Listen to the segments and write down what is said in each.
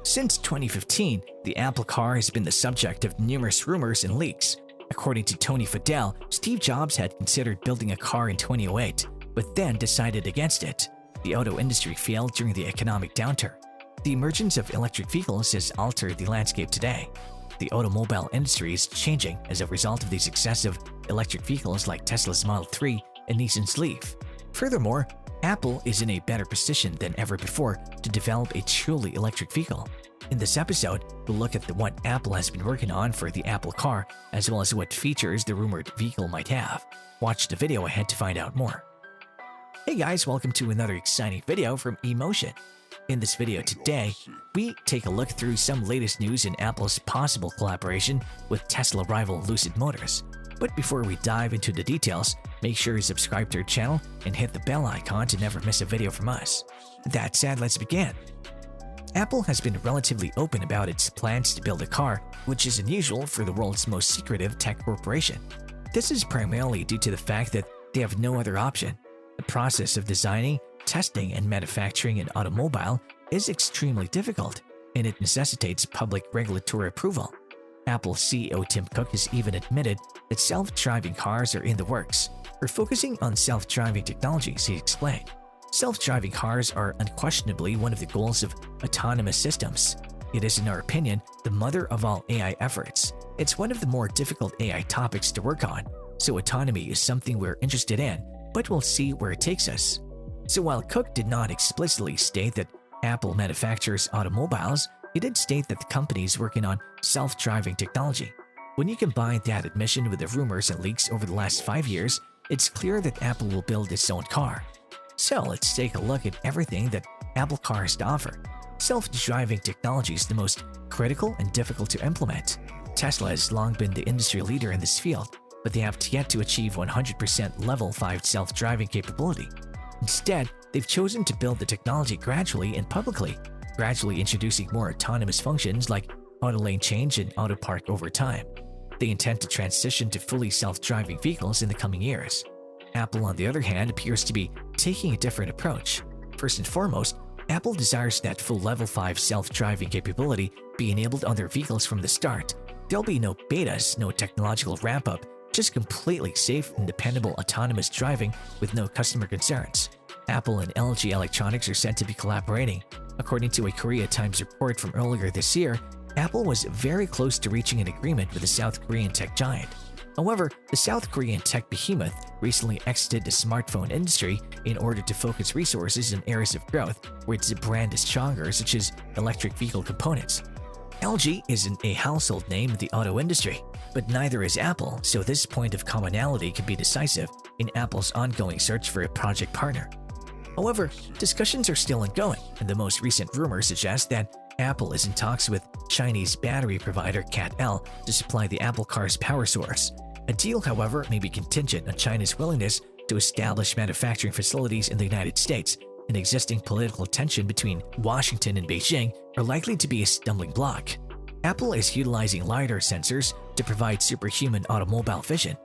Since 2015, the Apple car has been the subject of numerous rumors and leaks. According to Tony FADELL, Steve Jobs had considered building a car in 2008, but then decided against it. The auto industry failed during the economic downturn. The emergence of electric vehicles has altered the landscape today. The automobile industry is changing as a result of the success of electric vehicles like Tesla's Model 3 and Nissan's Leaf. Furthermore, Apple is in a better position than ever before to develop a truly electric vehicle. In this episode, we'll look at what Apple has been working on for the Apple car, as well as what features the rumored vehicle might have. Watch the video ahead to find out more. Hey guys, welcome to another exciting video from eMotion. In this video today, we take a look through some latest news in Apple's possible collaboration with Tesla rival Lucid Motors. But before we dive into the details, make sure you subscribe to our channel and hit the bell icon to never miss a video from us. That said, let's begin. Apple has been relatively open about its plans to build a car, which is unusual for the world's most secretive tech corporation. This is primarily due to the fact that they have no other option. The process of designing, testing, and manufacturing an automobile is extremely difficult, and it necessitates public regulatory approval. Apple CEO Tim Cook has even admitted that self-driving cars are in the works. We're focusing on self-driving technologies, he explained. Self-driving cars are unquestionably one of the goals of autonomous systems. It is, in our opinion, the mother of all AI efforts. It's one of the more difficult AI topics to work on, so autonomy is something we're interested in, but we'll see where it takes us. So while Cook did not explicitly state that Apple manufactures automobiles, he did state that the company is working on self-driving technology. When you combine that admission with the rumors and leaks over the last 5 years, it's clear that Apple will build its own car. So let's take a look at everything that Apple Car has to offer. Self-driving technology is the most critical and difficult to implement. Tesla has long been the industry leader in this field, but they have yet to achieve 100% Level 5 self-driving capability. Instead, they've chosen to build the technology gradually and publicly, gradually introducing more autonomous functions like auto lane change and auto park over time. They intend to transition to fully self-driving vehicles in the coming years. Apple, on the other hand, appears to be taking a different approach. First and foremost, Apple desires that full Level 5 self-driving capability be enabled on their vehicles from the start. There'll be no betas, no technological ramp-up, just completely safe and dependable autonomous driving with no customer concerns. Apple and LG Electronics are said to be collaborating. According to a Korea Times report from earlier this year, Apple was very close to reaching an agreement with the South Korean tech giant. However, the South Korean tech behemoth recently exited the smartphone industry in order to focus resources in areas of growth where its brand is stronger, such as electric vehicle components. LG isn't a household name in the auto industry, but neither is Apple, so this point of commonality could be decisive in Apple's ongoing search for a project partner. However, discussions are still ongoing, and the most recent rumors suggest that Apple is in talks with Chinese battery provider CATL to supply the Apple car's power source. A deal, however, may be contingent on China's willingness to establish manufacturing facilities in the United States, and existing political tension between Washington and Beijing are likely to be a stumbling block. Apple is utilizing LIDAR sensors to provide superhuman automobile vision.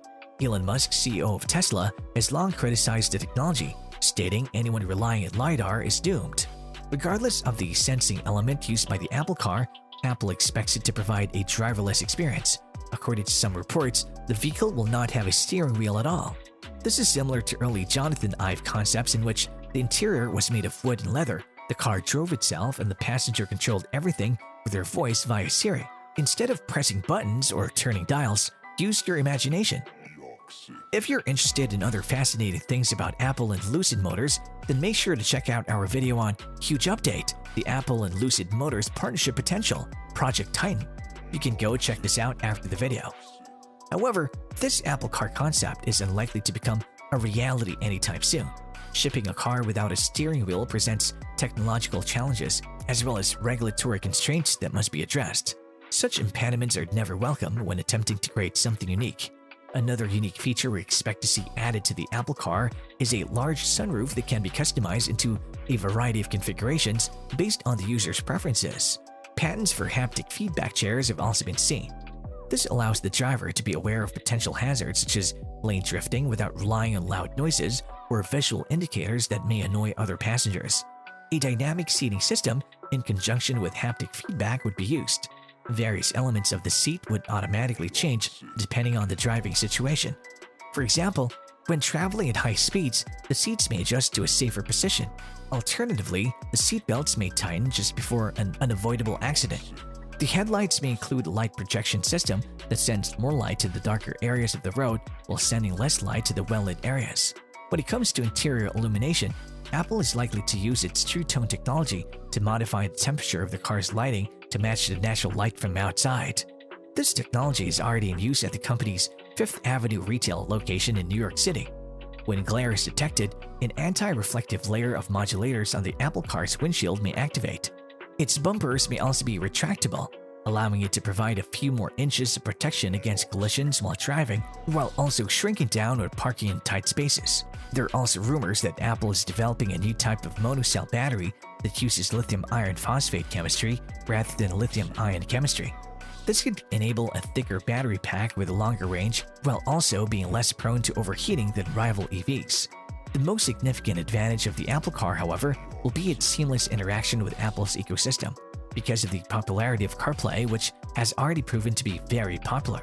Elon Musk, CEO of Tesla, has long criticized the technology, stating anyone relying on LIDAR is doomed. Regardless of the sensing element used by the Apple car, Apple expects it to provide a driverless experience. According to some reports, the vehicle will not have a steering wheel at all. This is similar to early Jonathan Ive concepts in which the interior was made of wood and leather, the car drove itself, and the passenger controlled everything with their voice via Siri. Instead of pressing buttons or turning dials, use your imagination. If you're interested in other fascinating things about Apple and Lucid Motors, then make sure to check out our video on Huge Update, the Apple and Lucid Motors Partnership Potential, Project Titan. You can go check this out after the video. However, this Apple car concept is unlikely to become a reality anytime soon. Shipping a car without a steering wheel presents technological challenges as well as regulatory constraints that must be addressed. Such impediments are never welcome when attempting to create something unique. Another unique feature we expect to see added to the Apple car is a large sunroof that can be customized into a variety of configurations based on the user's preferences. Patents for haptic feedback chairs have also been seen. This allows the driver to be aware of potential hazards such as lane drifting without relying on loud noises or visual indicators that may annoy other passengers. A dynamic seating system in conjunction with haptic feedback would be used. Various elements of the seat would automatically change depending on the driving situation. For example, when traveling at high speeds, the seats may adjust to a safer position. Alternatively, the seat belts may tighten just before an unavoidable accident. The headlights may include a light projection system that sends more light to the darker areas of the road while sending less light to the well-lit areas. When it comes to interior illumination, Apple is likely to use its True Tone technology to modify the temperature of the car's lighting to match the natural light from outside. This technology is already in use at the company's Fifth Avenue retail location in New York City. When glare is detected, an anti-reflective layer of modulators on the Apple car's windshield may activate. Its bumpers may also be retractable, allowing it to provide a few more inches of protection against collisions while driving, while also shrinking down or parking in tight spaces. There are also rumors that Apple is developing a new type of monocell battery that uses lithium iron phosphate chemistry rather than lithium-ion chemistry. This could enable a thicker battery pack with a longer range while also being less prone to overheating than rival EVs. The most significant advantage of the Apple Car, however, will be its seamless interaction with Apple's ecosystem, because of the popularity of CarPlay, which has already proven to be very popular.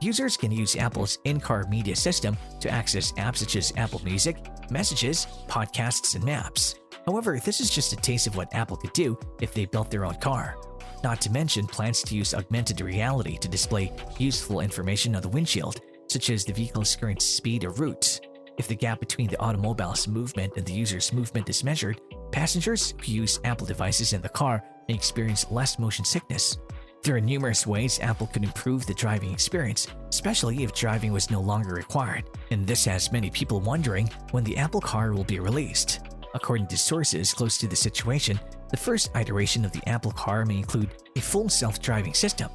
Users can use Apple's in-car media system to access apps such as Apple Music, Messages, Podcasts, and Maps. However, this is just a taste of what Apple could do if they built their own car. Not to mention plans to use augmented reality to display useful information on the windshield, such as the vehicle's current speed or route. If the gap between the automobile's movement and the user's movement is measured, passengers who use Apple devices in the car may experience less motion sickness. There are numerous ways Apple could improve the driving experience, especially if driving was no longer required, and this has many people wondering when the Apple Car will be released. According to sources close to the situation, the first iteration of the Apple Car may include a full self-driving system.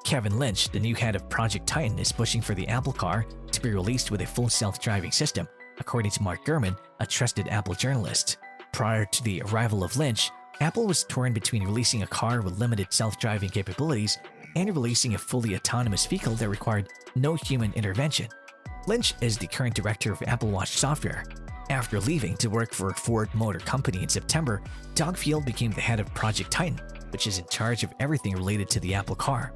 Kevin Lynch, the new head of Project Titan, is pushing for the Apple Car to be released with a full self-driving system, according to Mark Gurman, a trusted Apple journalist. Prior to the arrival of Lynch, Apple was torn between releasing a car with limited self-driving capabilities and releasing a fully autonomous vehicle that required no human intervention. Lynch is the current director of Apple Watch software. After leaving to work for Ford Motor Company in September, Doug Field became the head of Project Titan, which is in charge of everything related to the Apple Car.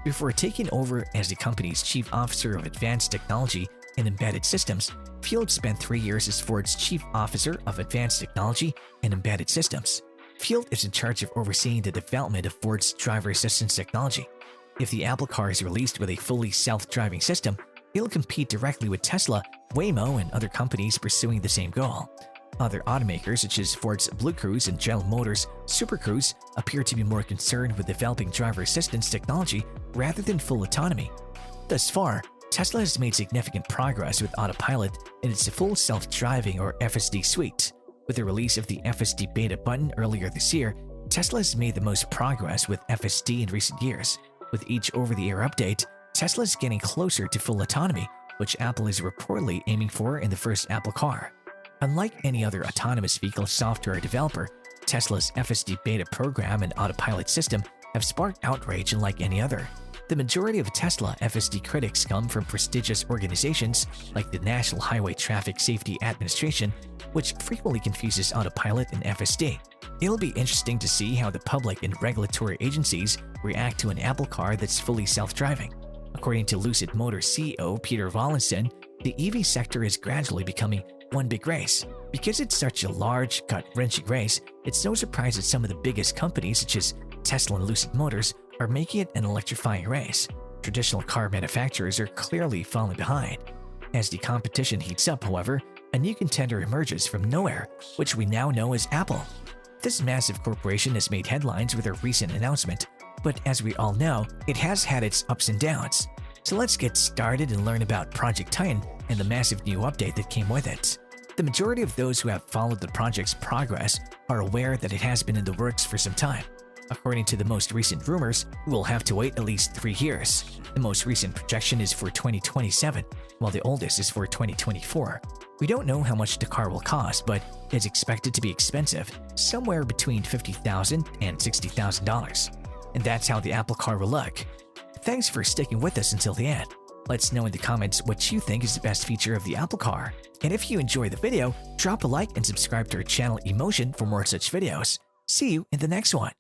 Before taking over as the company's chief officer of advanced technology and embedded systems, Field spent 3 years as Ford's chief officer of advanced technology and embedded systems. Field is in charge of overseeing the development of Ford's driver assistance technology. If the Apple Car is released with a fully self-driving system, it'll compete directly with Tesla, Waymo, and other companies pursuing the same goal. Other automakers such as Ford's Blue Cruise and General Motors' Super Cruise appear to be more concerned with developing driver assistance technology rather than full autonomy. Thus far, Tesla has made significant progress with Autopilot in its full self-driving or FSD suite. With the release of the FSD beta button earlier this year, Tesla has made the most progress with FSD in recent years. With each over-the-air update, Tesla is getting closer to full autonomy, which Apple is reportedly aiming for in the first Apple Car. Unlike any other autonomous vehicle software developer, Tesla's FSD beta program and Autopilot system have sparked outrage unlike any other. The majority of Tesla FSD critics come from prestigious organizations like the National Highway Traffic Safety Administration, which frequently confuses Autopilot and FSD. It'll be interesting to see how the public and regulatory agencies react to an Apple Car that's fully self-driving. According to Lucid Motors CEO Peter Rawlinson, the EV sector is gradually becoming one big race. Because it's such a large, gut-wrenching race, it's no surprise that some of the biggest companies such as Tesla and Lucid Motors are making it an electrifying race. Traditional car manufacturers are clearly falling behind. As the competition heats up, however, a new contender emerges from nowhere, which we now know as Apple. This massive corporation has made headlines with their recent announcement, but as we all know, it has had its ups and downs. So let's get started and learn about Project Titan and the massive new update that came with it. The majority of those who have followed the project's progress are aware that it has been in the works for some time. According to the most recent rumors, we will have to wait at least 3 years. The most recent projection is for 2027, while the oldest is for 2024. We don't know how much the car will cost, but it's expected to be expensive, somewhere between $50,000 and $60,000. And that's how the Apple Car will look. Thanks for sticking with us until the end. Let's know in the comments what you think is the best feature of the Apple Car. And if you enjoy the video, drop a like and subscribe to our channel Emotion for more such videos. See you in the next one.